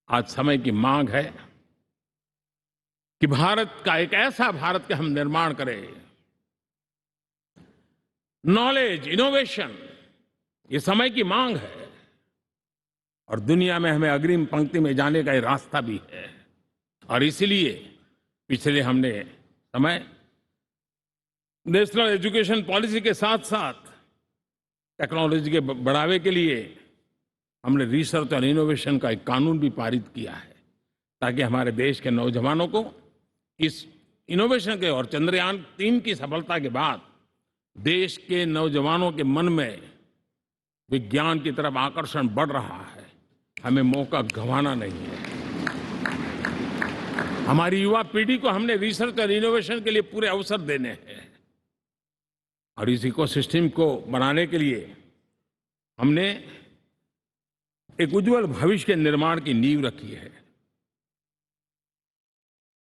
आज समय की मांग है कि भारत का एक ऐसा भारत के हम निर्माण करें। नॉलेज, इनोवेशन, ये समय की मांग है और दुनिया में हमें अग्रिम पंक्ति में जाने का ये रास्ता भी है। और इसीलिए पिछले हमने समय नेशनल एजुकेशन पॉलिसी के साथ साथ टेक्नोलॉजी के बढ़ावे के लिए हमने रिसर्च और इनोवेशन का एक कानून भी पारित किया है, ताकि हमारे देश के नौजवानों को इस इनोवेशन के और चंद्रयान-3 की सफलता के बाद देश के नौजवानों के मन में विज्ञान की तरफ आकर्षण बढ़ रहा है। हमें मौका गंवाना नहीं है। हमारी युवा पीढ़ी को हमने रिसर्च और इनोवेशन के लिए पूरे अवसर देने हैं और इस इकोसिस्टम को बनाने के लिए हमने एक उज्जवल भविष्य के निर्माण की नींव रखी है।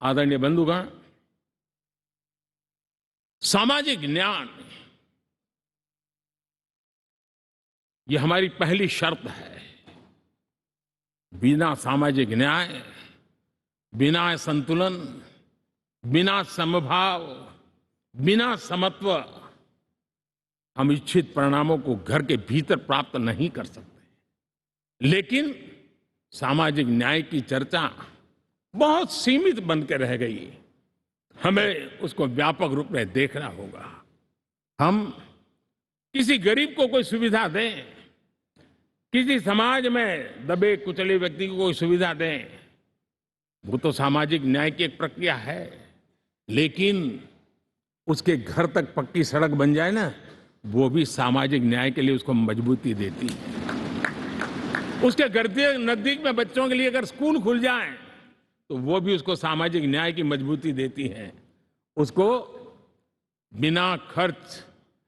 आदरणीय बंधुगण, सामाजिक न्याय ये हमारी पहली शर्त है। बिना सामाजिक न्याय, बिना संतुलन, बिना समभाव, बिना समत्व हम इच्छित परिणामों को घर के भीतर प्राप्त नहीं कर सकते। लेकिन सामाजिक न्याय की चर्चा बहुत सीमित बन के रह गई। हमें उसको व्यापक रूप में देखना होगा। हम किसी गरीब को कोई सुविधा दें, किसी समाज में दबे कुचले व्यक्ति को कोई सुविधा दें, वो तो सामाजिक न्याय की एक प्रक्रिया है। लेकिन उसके घर तक पक्की सड़क बन जाए ना, वो भी सामाजिक न्याय के लिए उसको मजबूती देती है। उसके घर के नजदीक में बच्चों के लिए अगर स्कूल खुल जाए तो वो भी उसको सामाजिक न्याय की मजबूती देती है। उसको बिना खर्च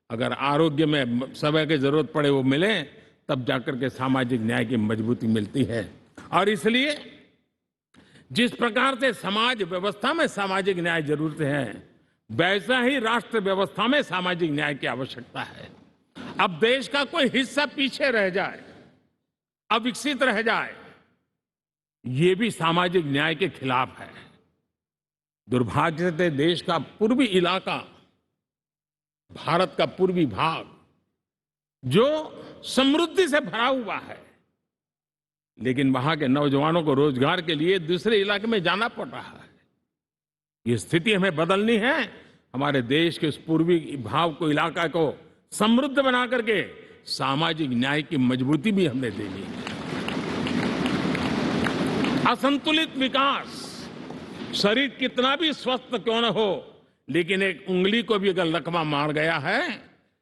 अगर आरोग्य में समय की जरूरत पड़े वो मिले, तब जाकर के सामाजिक न्याय की मजबूती मिलती है। और इसलिए जिस प्रकार से समाज व्यवस्था में सामाजिक न्याय जरूरत है, वैसा ही राष्ट्र व्यवस्था में सामाजिक न्याय की आवश्यकता है। अब देश का कोई हिस्सा पीछे रह जाए, अविकसित रह जाए, ये भी सामाजिक न्याय के खिलाफ है। दुर्भाग्य से देश का पूर्वी इलाका, भारत का पूर्वी भाग जो समृद्धि से भरा हुआ है, लेकिन वहां के नौजवानों को रोजगार के लिए दूसरे इलाके में जाना पड़ रहा है। ये स्थिति हमें बदलनी है। हमारे देश के उस पूर्वी भाग को, इलाका को समृद्ध बना करके सामाजिक न्याय की मजबूती भी हमने देनी है। असंतुलित विकास, शरीर कितना भी स्वस्थ क्यों न हो, लेकिन एक उंगली को भी अगर लकवा मार गया है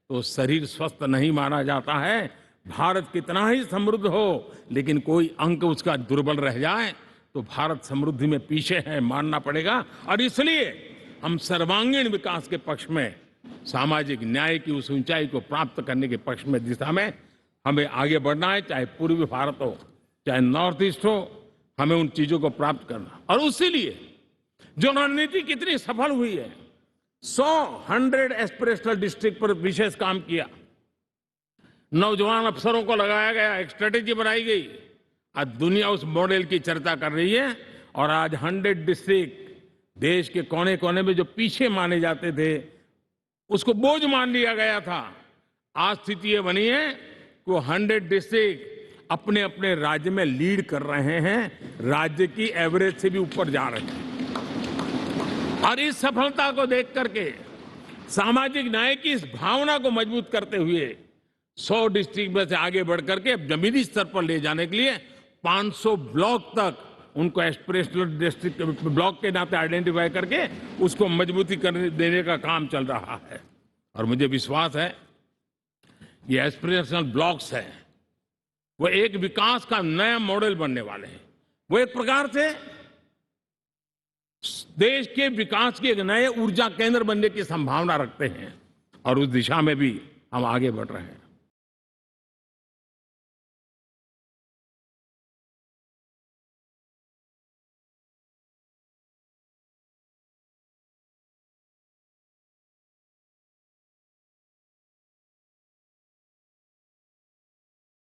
तो शरीर स्वस्थ नहीं माना जाता है। भारत कितना ही समृद्ध हो, लेकिन कोई अंग उसका दुर्बल रह जाए तो भारत समृद्धि में पीछे है, मानना पड़ेगा। और इसलिए हम सर्वांगीण विकास के पक्ष में, सामाजिक न्याय की उस ऊंचाई को प्राप्त करने के पक्ष में, दिशा में हमें आगे बढ़ना है। चाहे पूर्वी भारत हो, चाहे नॉर्थ ईस्ट हो, हमें उन चीजों को प्राप्त करना। और उसी लिए जो रणनीति कितनी सफल हुई है, 100 एस्पिरेशनल डिस्ट्रिक्ट पर विशेष काम किया, नौजवान अफसरों को लगाया गया, एक स्ट्रेटेजी बनाई गई। आज दुनिया उस मॉडल की चर्चा कर रही है और आज 100 डिस्ट्रिक्ट देश के कोने कोने में जो पीछे माने जाते थे, उसको बोझ मान लिया गया था। आज स्थिति ये बनी है कि वो 100 डिस्ट्रिक्ट अपने अपने राज्य में लीड कर रहे हैं, राज्य की एवरेज से भी ऊपर जा रहे हैं। और इस सफलता को देख करके, सामाजिक न्याय की इस भावना को मजबूत करते हुए 100 डिस्ट्रिक्ट में से आगे बढ़ करके जमीनी स्तर पर ले जाने के लिए 500 ब्लॉक तक उनको एस्पिरेशनल डिस्ट्रिक्ट ब्लॉक के नाते आइडेंटिफाई करके उसको मजबूती करने देने का काम चल रहा है। और मुझे विश्वास है ये एस्पिरेशनल ब्लॉक्स है, वो एक विकास का नया मॉडल बनने वाले हैं। वो एक प्रकार से देश के विकास के एक नए ऊर्जा केंद्र बनने की संभावना रखते हैं और उस दिशा में भी हम आगे बढ़ रहे हैं।